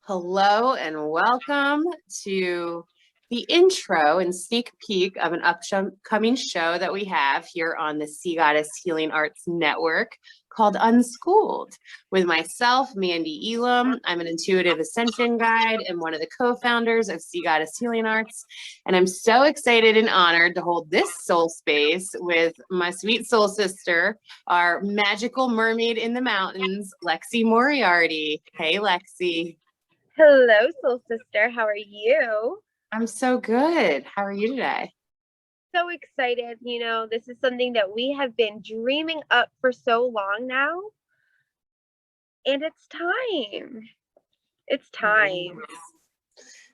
Hello and welcome to the intro and sneak peek of an upcoming show that we have here on the Sea Goddess Healing Arts Network called Unschooled with myself, Mandee Elam. I'm an Intuitive Ascension guide and one of the co-founders of Sea Goddess Healing Arts. And I'm so excited and honored to hold this soul space with my sweet soul sister, our magical mermaid in the mountains, Lexi Moriarty. Hey, Lexi. Hello, soul sister. How are you? I'm so good. How are you today? So excited. This is something that we have been dreaming up for so long now. And it's time. It's time.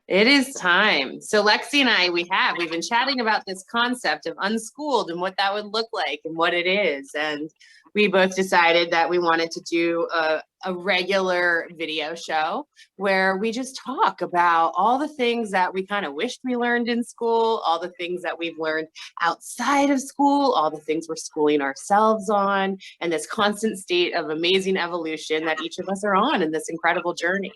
It is time. So Lexi and I, we've been chatting about this concept of unschooled and what that would look like and what it is. And we both decided that we wanted to do a regular video show where we just talk about all the things that we kind of wished we learned in school, all the things that we've learned outside of school, all the things we're schooling ourselves on, and this constant state of amazing evolution that each of us are on in this incredible journey.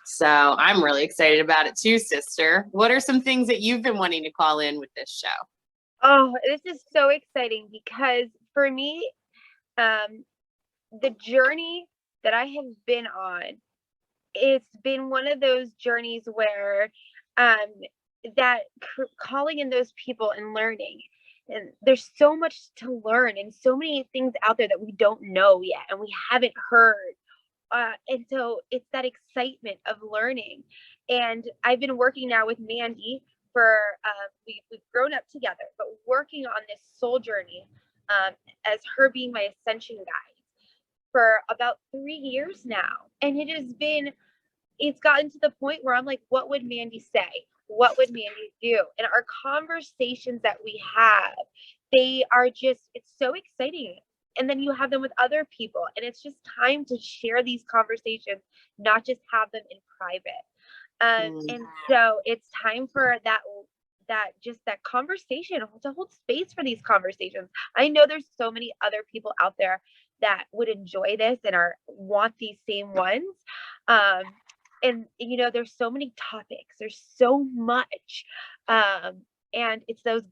So I'm really excited about it too, sister. What are some things that you've been wanting to call in with this show? Oh, this is so exciting because for me, the journey that I have been on, it's been one of those journeys where that calling in those people and learning. And there's so much to learn and so many things out there that we don't know yet and we haven't heard. And so it's that excitement of learning. And I've been working now with Mandee for, we've grown up together, but working on this soul journey as her being my ascension guide for about 3 years now. And it's gotten to the point where I'm like, what would Mandee say? What would Mandee do? And our conversations that we have, it's so exciting. And then you have them with other people, and it's just time to share these conversations, not just have them in private. And so it's time for that conversation, to hold space for these conversations. I know there's so many other people out there that would enjoy this and want these same ones. And there's so many topics, there's so much. And it's those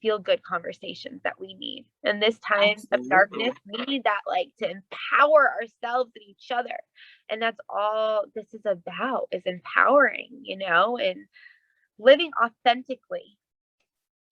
feel good conversations that we need. And this time of darkness, we need that, to empower ourselves and each other. And that's all this is about, is empowering, and living authentically.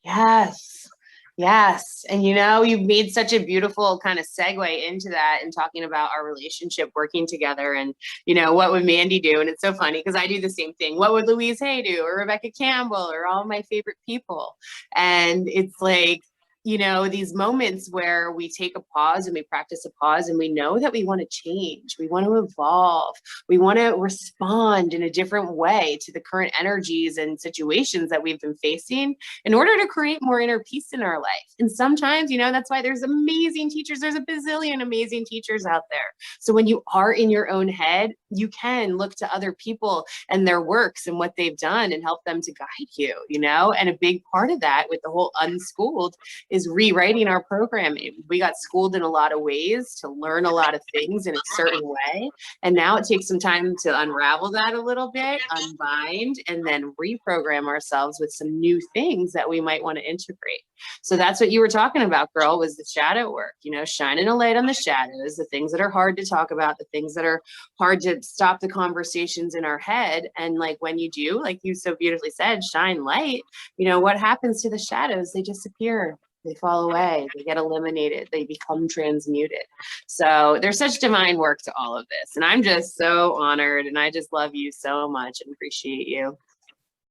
Yes. Yes. And you've made such a beautiful kind of segue into that and talking about our relationship working together and, what would Mandee do? And it's so funny because I do the same thing. What would Louise Hay do, or Rebecca Campbell, or all my favorite people? And it's like, these moments where we take a pause and we practice a pause and we know that we want to change, we want to evolve, we want to respond in a different way to the current energies and situations that we've been facing in order to create more inner peace in our life. And sometimes, that's why there's amazing teachers. There's a bazillion amazing teachers out there. So when you are in your own head, you can look to other people and their works and what they've done and help them to guide you, and a big part of that with the whole Unschooled is rewriting our programming. We got schooled in a lot of ways to learn a lot of things in a certain way. And now it takes some time to unravel that a little bit, unbind, and then reprogram ourselves with some new things that we might want to integrate. So that's what you were talking about, girl, was the shadow work, shining a light on the shadows, the things that are hard to talk about, the things that are hard to stop the conversations in our head. And when you do, like you so beautifully said, shine light, what happens to the shadows? They disappear. They fall away, they get eliminated, they become transmuted. So there's such divine work to all of this. And I'm just so honored, and I just love you so much and appreciate you.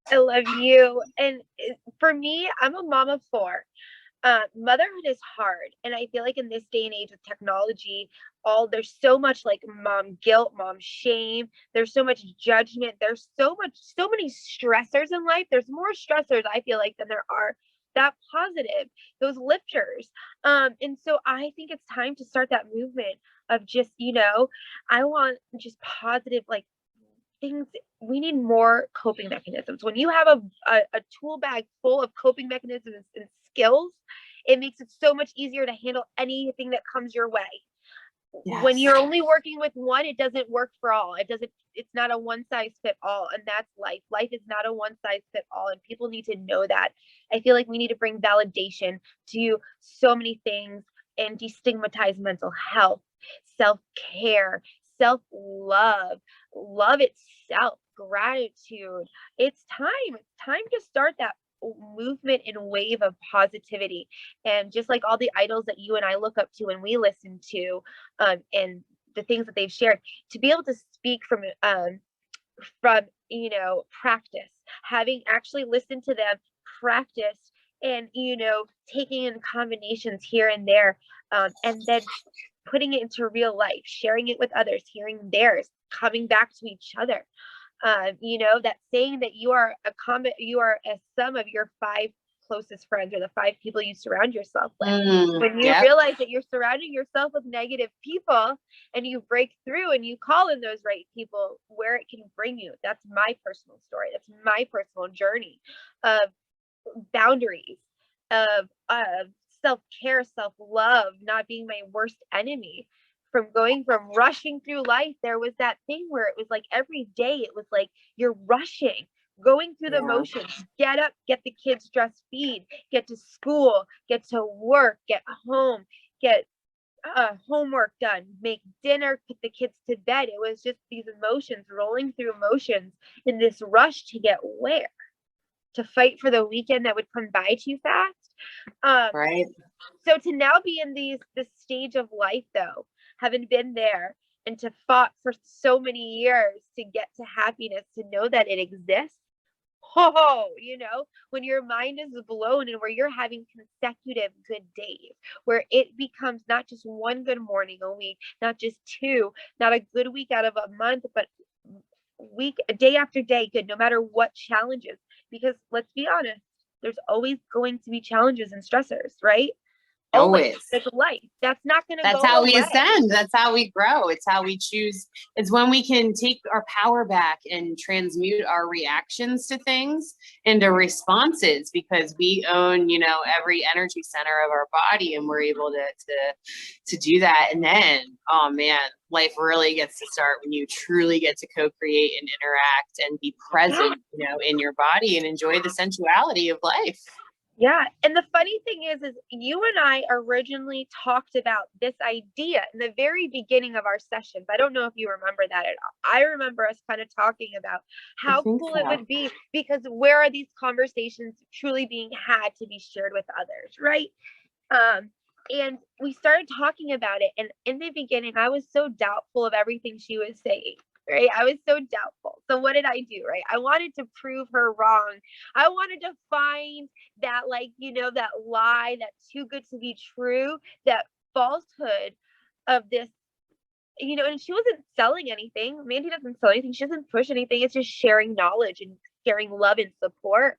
I love you. And for me, I'm a mom of 4. Motherhood is hard. And I feel like in this day and age with technology, there's so much mom guilt, mom shame. There's so much judgment. There's so many stressors in life. There's more stressors, I feel like, than there are that positive, those lifters. And so I think it's time to start that movement of just, I want just positive, things. We need more coping mechanisms. When you have a tool bag full of coping mechanisms and skills, it makes it so much easier to handle anything that comes your way. When Yes. you're only working with one, it doesn't work for all. It's not a one size fit all. And that's life. Life is not a one size fit all. And people need to know that. I feel like we need to bring validation to so many things and destigmatize mental health, self-care, self-love, love itself, gratitude. It's time. It's time to start that movement and wave of positivity. And just like all the idols that you and I look up to and we listen to, and the things that they've shared, to be able to speak from practice, having actually listened to them, practice, and taking in combinations here and there, and then putting it into real life, sharing it with others, hearing theirs, coming back to each other. That saying that you are a sum of your 5 closest friends, or the 5 people you surround yourself with. When you realize that you're surrounding yourself with negative people, and you break through and you call in those right people, where it can bring you. That's my personal story. That's my personal journey of boundaries, of self-care, self-love, not being my worst enemy. From rushing through life, there was that thing where it was like every day it was like you're rushing, going through the motions. Get up, get the kids dressed, feed, get to school, get to work, get home, get homework done, make dinner, put the kids to bed. It was just these emotions, rolling through emotions in this rush to get where? To fight for the weekend that would come by too fast. Right. So to now be in this stage of life, though, having been there and to fought for so many years to get to happiness, to know that it exists. When your mind is blown and where you're having consecutive good days, where it becomes not just one good morning a week, not just 2, not a good week out of a month, but day after day good, no matter what challenges. Because let's be honest, there's always going to be challenges and stressors, right? Always. It's life. That's not going to go away. That's how we ascend. That's how we grow. It's how we choose. It's when we can take our power back and transmute our reactions to things into responses, because we own, every energy center of our body, and we're able to do that. And then, oh man, life really gets to start when you truly get to co-create and interact and be present, in your body and enjoy the sensuality of life. Yeah. And the funny thing is you and I originally talked about this idea in the very beginning of our sessions. I don't know if you remember that at all. I remember us kind of talking about how cool it would be, because where are these conversations truly being had to be shared with others, right? And we started talking about it. And in the beginning, I was so doubtful of everything she was saying. Right. I was so doubtful. So what did I do? Right. I wanted to prove her wrong. I wanted to find that, that lie, that too good to be true, that falsehood of this, and she wasn't selling anything. Mandee doesn't sell anything. She doesn't push anything. It's just sharing knowledge and sharing love and support.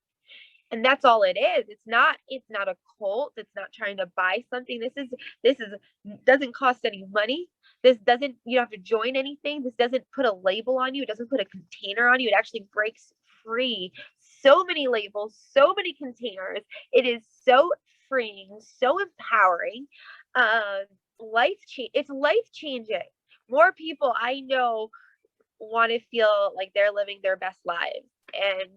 And that's all it is. It's not a cult. It's not trying to buy something. This doesn't cost any money. You don't have to join anything. This doesn't put a label on you. It doesn't put a container on you. It actually breaks free so many labels, so many containers. It is so freeing, so empowering. It's life changing. More people I know want to feel like they're living their best lives. And,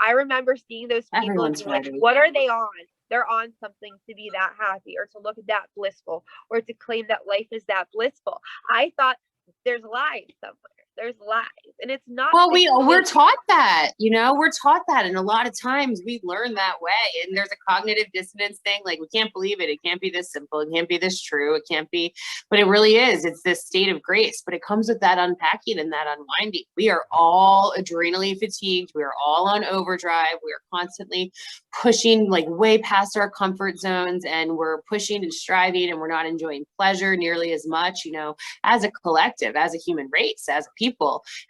I remember seeing those people and being like, what are they on? They're on something to be that happy, or to look that blissful, or to claim that life is that blissful. I thought there's lies somewhere. There's lies, and it's not. Well, we're taught that, we're taught that. And a lot of times we learn that way. And there's a cognitive dissonance thing. Like, we can't believe it. It can't be this simple. It can't be this true. It can't be, but it really is. It's this state of grace, but it comes with that unpacking and that unwinding. We are all adrenally fatigued. We are all on overdrive. We are constantly pushing like way past our comfort zones, and we're pushing and striving, and we're not enjoying pleasure nearly as much, as a collective, as a human race, as a people.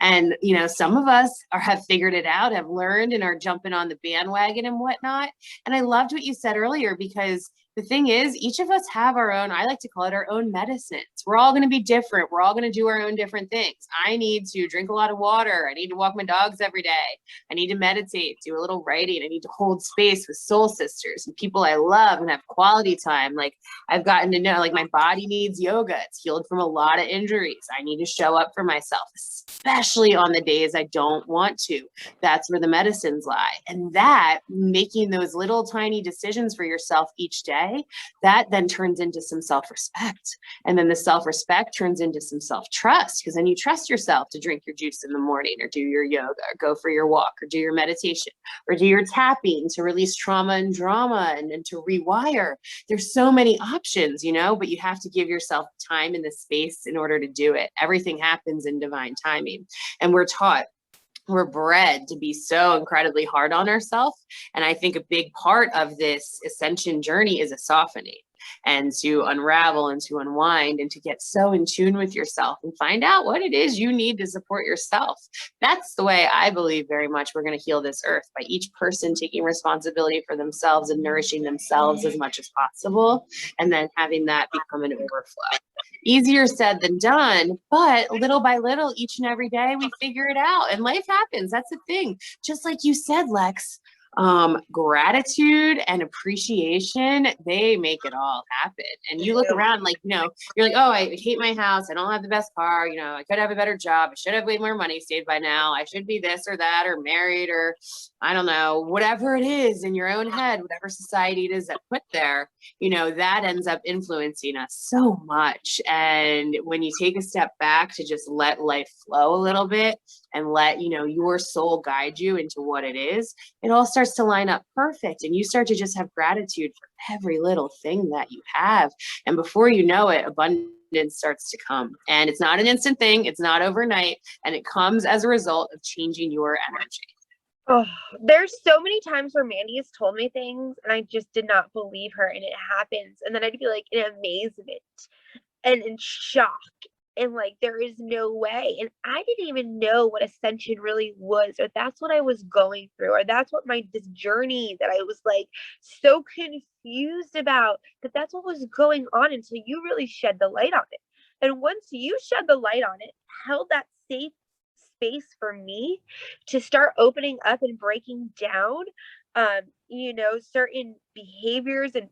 And, some of us have figured it out, have learned, and are jumping on the bandwagon and whatnot. And I loved what you said earlier, because the thing is, each of us have our own, I like to call it our own medicines. We're all going to be different. We're all going to do our own different things. I need to drink a lot of water. I need to walk my dogs every day. I need to meditate, do a little writing. I need to hold space with soul sisters and people I love and have quality time. Like, I've gotten to know, like, my body needs yoga. It's healed from a lot of injuries. I need to show up for myself, especially on the days I don't want to. That's where the medicines lie. And that, making those little tiny decisions for yourself each day, that then turns into some self-respect. And then the self-respect turns into some self-trust, because then you trust yourself to drink your juice in the morning, or do your yoga, or go for your walk, or do your meditation, or do your tapping to release trauma and drama and to rewire. There's so many options, you know, but you have to give yourself time and the space in order to do it. Everything happens in divine timing. And we're bred to be so incredibly hard on ourselves. And I think a big part of this ascension journey is a softening, and to unravel and to unwind and to get so in tune with yourself and find out what it is you need to support yourself. That's the way I believe very much we're going to heal this earth, by each person taking responsibility for themselves and nourishing themselves as much as possible, and then having that become an overflow. Easier said than done, but little by little, each and every day, we figure it out, and life happens. That's the thing. Just like you said, Lex, gratitude and appreciation, they make it all happen. And you look around, like, you know, you're like, oh, I hate my house. I don't have the best car. You know, I could have a better job. I should have way more money saved by now. I should be this or that, or married, or I don't know, whatever it is in your own head, whatever society it is that put there, you know, that ends up influencing us so much. And when you take a step back to just let life flow a little bit and let, you know, your soul guide you into what it is, it all starts to line up perfect. And you start to just have gratitude for every little thing that you have. And before you know it, abundance starts to come. And it's not an instant thing. It's not overnight. And it comes as a result of changing your energy. Oh, there's so many times where Mandee has told me things and I just did not believe her, and it happens. And then I'd be like in amazement and in shock. And like, there is no way. And I didn't even know what ascension really was, or that's what I was going through, or that's what this journey that I was like so confused about, that's what was going on, until you really shed the light on it. And once you shed the light on it, held that safe space for me to start opening up and breaking down you know, certain behaviors and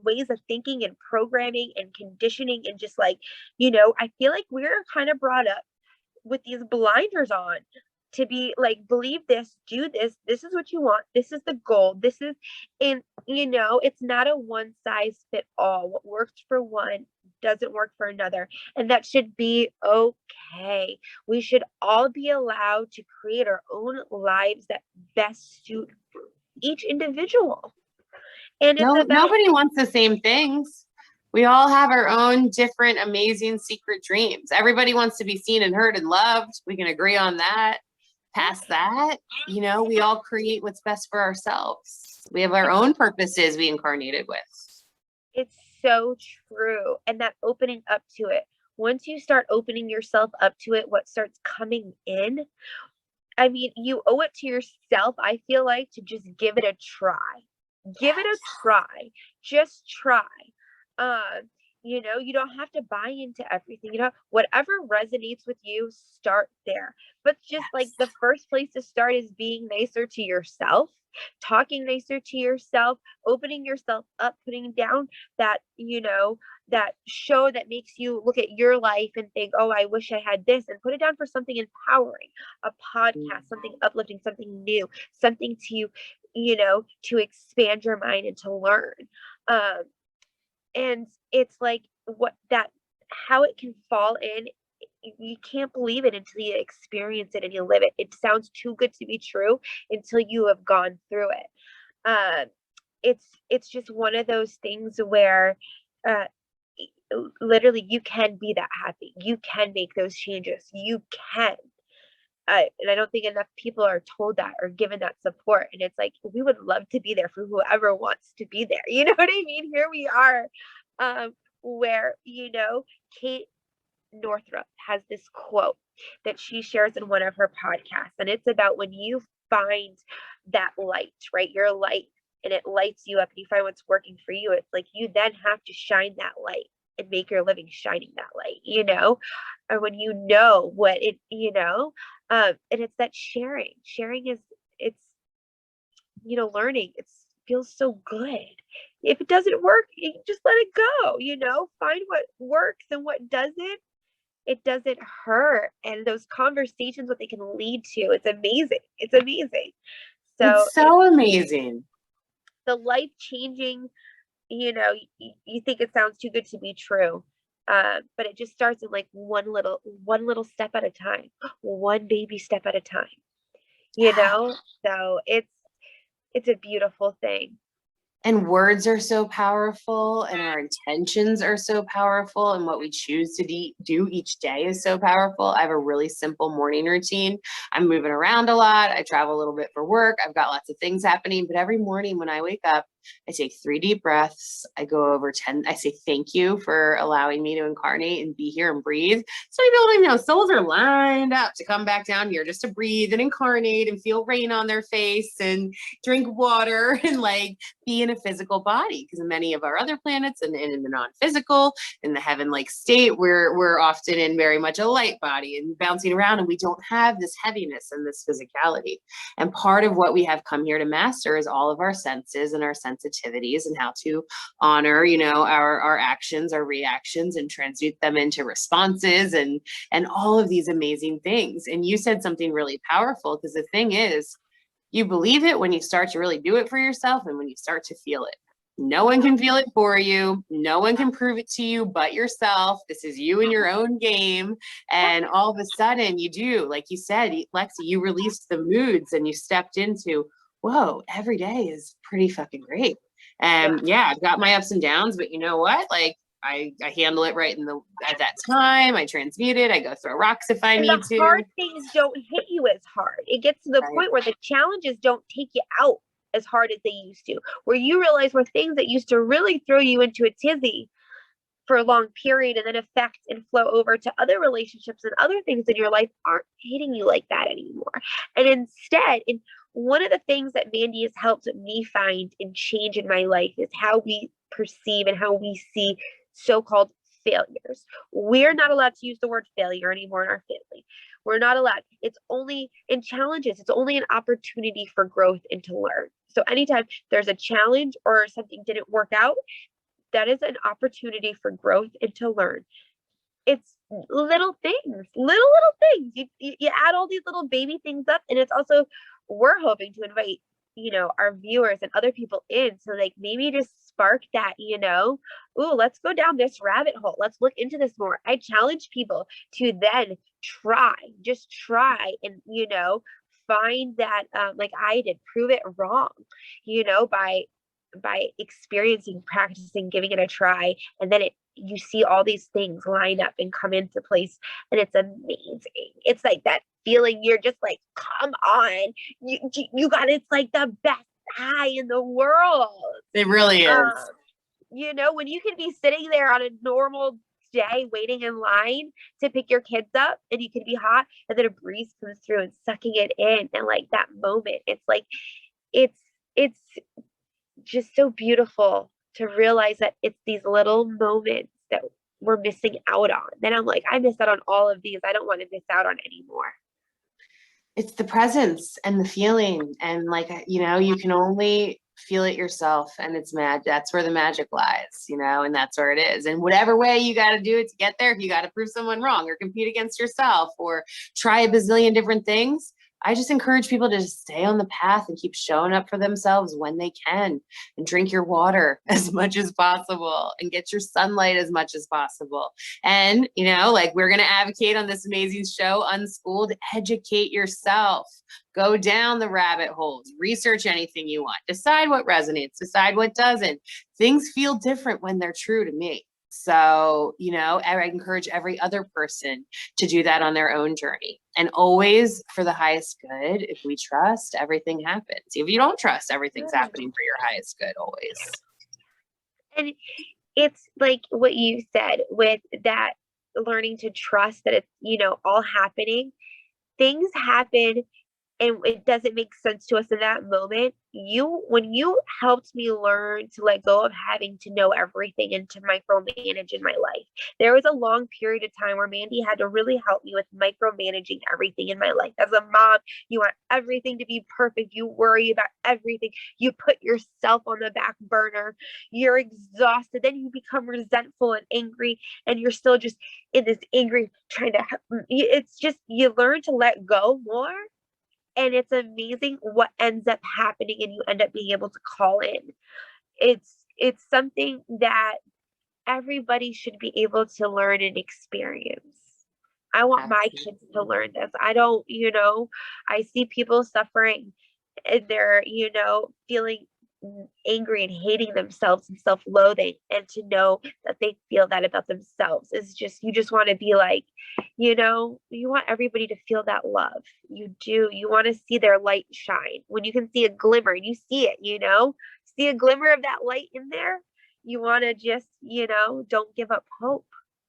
ways of thinking and programming and conditioning, and just like, you know, I feel like we're kind of brought up with these blinders on to be like, believe this, do this, this is what you want, this is the goal, this is, and you know, it's not a one size fit all. What works for one doesn't work for another, and that should be okay. We should all be allowed to create our own lives that best suit each individual. And it's about, nobody wants the same things. We all have our own different, amazing secret dreams. Everybody wants to be seen and heard and loved. We can agree on that. Past that, you know, we all create what's best for ourselves. We have our own purposes we incarnated with. It's so true. And that opening up to it, once you start opening yourself up to it, what starts coming in, I mean, you owe it to yourself, I feel like, to just give it a try. Give it a try. Just try. You know, you don't have to buy into everything. You know, whatever resonates with you, start there. But just like the first place to start is being nicer to yourself, talking nicer to yourself, opening yourself up, putting down that, you know, that show that makes you look at your life and think, oh, I wish I had this, and put it down for something empowering, a podcast, something uplifting, something new, something to, you know, to expand your mind and to learn. And it's like, how it can fall in, you can't believe it until you experience it and you live it. It sounds too good to be true until you have gone through it. It's just one of those things where literally you can be that happy. You can make those changes. You can. And I don't think enough people are told that or given that support. And it's like, we would love to be there for whoever wants to be there. You know what I mean? Here we are, where, you know, Kate Northrup has this quote that she shares in one of her podcasts. And it's about when you find that light, right? Your light and it lights you up and you find what's working for you, it's like you then have to shine that light and make your living shining that light, or when you know what and it's that sharing is, it's, learning, it feels so good. If it doesn't work, you just let it go, find what works, and what doesn't, it doesn't hurt. And those conversations, what they can lead to, it's amazing. It's amazing. So It's so amazing. the life changing, you think it sounds too good to be true. But it just starts in like one little step at a time, one baby step at a time. So it's a beautiful thing. And words are so powerful, and our intentions are so powerful, and what we choose to do each day is so powerful. I have a really simple morning routine. I'm moving around a lot. I travel a little bit for work. I've got lots of things happening, but every morning when I wake up, I take 3 deep breaths. I go over 10. I say thank you for allowing me to incarnate and be here and breathe. So people, souls are lined up to come back down here just to breathe and incarnate and feel rain on their face and drink water and like be in a physical body. Because in many of our other planets and in the non-physical, in the heaven-like state, we're often in very much a light body and bouncing around, and we don't have this heaviness and this physicality. And part of what we have come here to master is all of our senses and our sensitivities, and how to honor, our actions, our reactions, and transmute them into responses and all of these amazing things. And you said something really powerful, because the thing is, you believe it when you start to really do it for yourself, and when you start to feel it. No one can feel it for you. No one can prove it to you but yourself. This is you in your own game. And all of a sudden you do, like you said, Lexi, you released the moods and you stepped into, whoa, every day is pretty fucking great. And yeah, I've got my ups and downs, but you know what? Like, I handle it right at that time. I transmute it. I go throw rocks if I need to. The hard things don't hit you as hard. It gets to the point where the challenges don't take you out as hard as they used to, where you realize were things that used to really throw you into a tizzy for a long period and then affect and flow over to other relationships and other things in your life aren't hitting you like that anymore. And instead, and one of the things that Mandee has helped me find and change in my life is how we perceive and how we see so-called failures. We're not allowed to use the word failure anymore in our family. We're not allowed. It's only in challenges. It's only an opportunity for growth and to learn. So anytime there's a challenge or something didn't work out, that is an opportunity for growth and to learn. It's little things, little things. You add all these little baby things up, and it's also, we're hoping to invite, our viewers and other people in. So like maybe just spark that, ooh, let's go down this rabbit hole. Let's look into this more. I challenge people to then just try and, find that, like I did, prove it wrong, by experiencing, practicing, giving it a try. And then you see all these things line up and come into place. And it's amazing. It's like that feeling, you're just like, come on, you got it. It's like the best high in the world. It really is. When you can be sitting there on a normal day waiting in line to pick your kids up, and you can be hot, and then a breeze comes through and sucking it in, and like that moment, it's like it's just so beautiful to realize that it's these little moments that we're missing out on. Then I'm like, I missed out on all of these. I don't want to miss out on any more. It's the presence and the feeling, and like, you can only feel it yourself, and it's mad. That's where the magic lies, and that's where it is. And whatever way you got to do it to get there, if you got to prove someone wrong or compete against yourself or try a bazillion different things, I just encourage people to just stay on the path and keep showing up for themselves when they can, and drink your water as much as possible and get your sunlight as much as possible. And, like we're going to advocate on this amazing show, Unschooled, educate yourself, go down the rabbit holes, research anything you want, decide what resonates, decide what doesn't. Things feel different when they're true to me. So, I encourage every other person to do that on their own journey, and always for the highest good. If we trust, everything happens. If you don't trust, everything's happening for your highest good always. And it's like what you said with that, learning to trust that it's, all happening. Things happen and it doesn't make sense to us in that moment. When you helped me learn to let go of having to know everything and to micromanage in my life, there was a long period of time where Mandee had to really help me with micromanaging everything in my life. As a mom, you want everything to be perfect. You worry about everything. You put yourself on the back burner. You're exhausted. Then you become resentful and angry, and you're still just in this angry trying to, it's just, you learn to let go more. And it's amazing what ends up happening, and you end up being able to call in. It's something that everybody should be able to learn and experience. I want my kids to learn this. I don't, I see people suffering and they're, feeling angry and hating themselves and self-loathing, and to know that they feel that about themselves is just, you just want to be like, you want everybody to feel that love. You do. You want to see their light shine. When you can see a glimmer and you see it, see a glimmer of that light in there, you want to just, don't give up hope.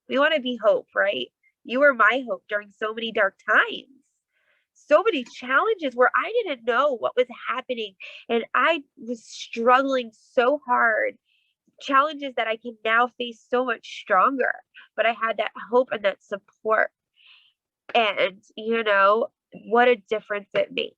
We want to be hope, right? You were my hope during so many dark times, so many challenges where I didn't know what was happening, and I was struggling so hard, challenges that I can now face so much stronger, but I had that hope and that support. And what a difference it makes.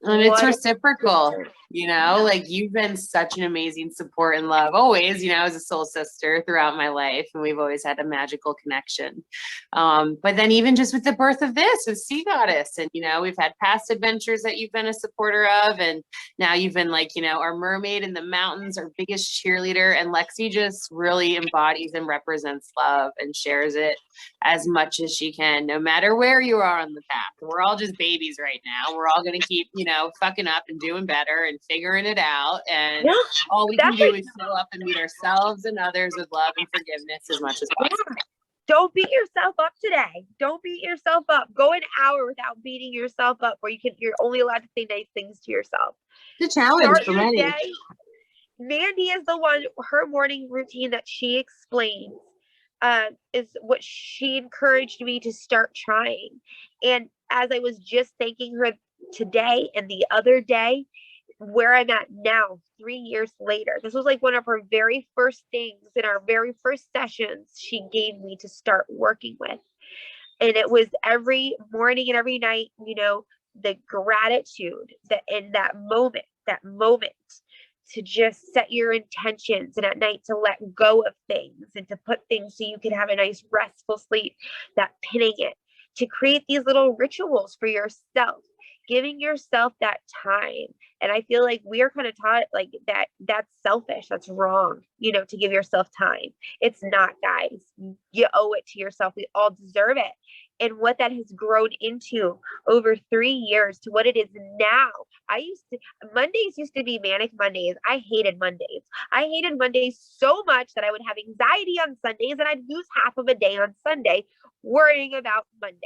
And it's reciprocal, like you've been such an amazing support and love always, as a soul sister throughout my life. And we've always had a magical connection. But then even just with the birth of this with Sea Goddess, and, we've had past adventures that you've been a supporter of. And now you've been like, our mermaid in the mountains, our biggest cheerleader. And Lexi just really embodies and represents love and shares it as much as she can, no matter where you are on the path. We're all just babies right now. We're all going to keep, fucking up and doing better and figuring it out. And all we can do is show up and meet ourselves and others with love and forgiveness as much as possible. Don't beat yourself up today. Don't beat yourself up. Go an hour without beating yourself up, where you're only allowed to say nice things to yourself. It's a challenge for many. Mandee is the one, her morning routine that she explains is what she encouraged me to start trying. And as I was just thanking her today and the other day, where I'm at now, 3 years later, this was like one of her very first things in our very first sessions she gave me to start working with. And it was every morning and every night, the gratitude that in that moment to just set your intentions, and at night to let go of things and to put things so you can have a nice restful sleep, that pinning it, to create these little rituals for yourself, giving yourself that time. And I feel like we are kind of taught like that's selfish. That's wrong, to give yourself time. It's not, guys. You owe it to yourself. We all deserve it. And what that has grown into over 3 years to what it is now. Mondays used to be manic Mondays. I hated Mondays. I hated Mondays so much that I would have anxiety on Sundays, and I'd lose half of a day on Sunday worrying about Monday.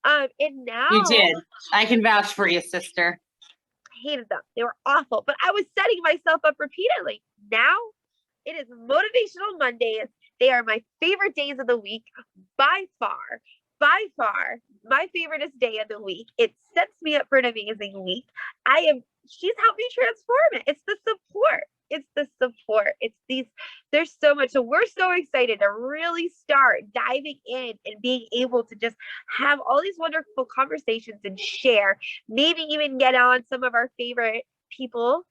And now you did. I can vouch for you, sister. I hated them. They were awful, but I was setting myself up repeatedly. Now it is motivational Mondays. They are my favorite days of the week by far. By far, my favoriteest day of the week. It sets me up for an amazing week. She's helped me transform it. It's the support. There's so much. So we're so excited to really start diving in and being able to just have all these wonderful conversations and share, maybe even get on some of our favorite people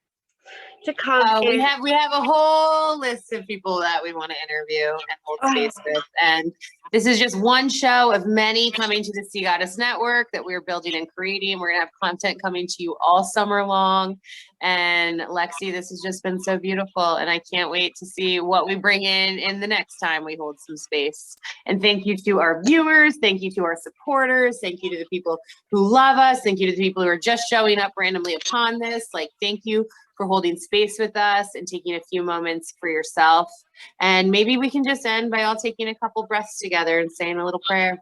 to come. We have a whole list of people that we want to interview and hold space with. And this is just one show of many coming to the Sea Goddess Network that we're building and creating. We're going to have content coming to you all summer long. And Lexi, this has just been so beautiful. And I can't wait to see what we bring in the next time we hold some space. And thank you to our viewers. Thank you to our supporters. Thank you to the people who love us. Thank you to the people who are just showing up randomly upon this. Thank you for holding space with us and taking a few moments for yourself. And maybe we can just end by all taking a couple breaths together and saying a little prayer.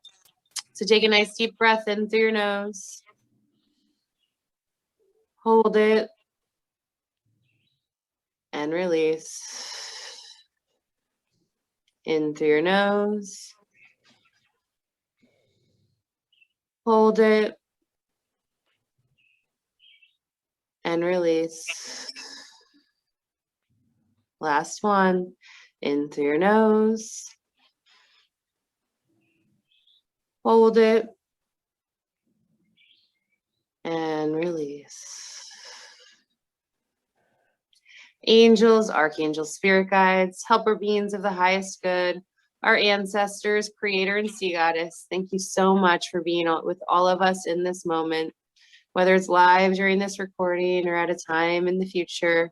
So take a nice deep breath in through your nose. Hold it. And release. In through your nose. Hold it. and release. Last one, in through your nose. Hold it. And release. Angels, archangels, spirit guides, helper beings of the highest good, our ancestors, creator and sea goddess, thank you so much for being with all of us in this moment, whether it's live during this recording or at a time in the future.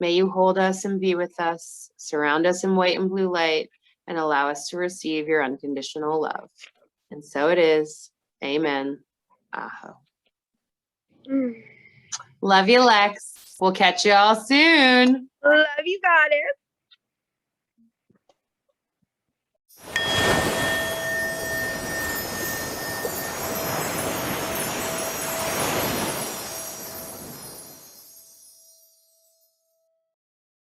May you hold us and be with us, surround us in white and blue light, and allow us to receive your unconditional love. And so it is. Amen. Aho. Love you, Lex. We'll catch you all soon. Love you, goddess.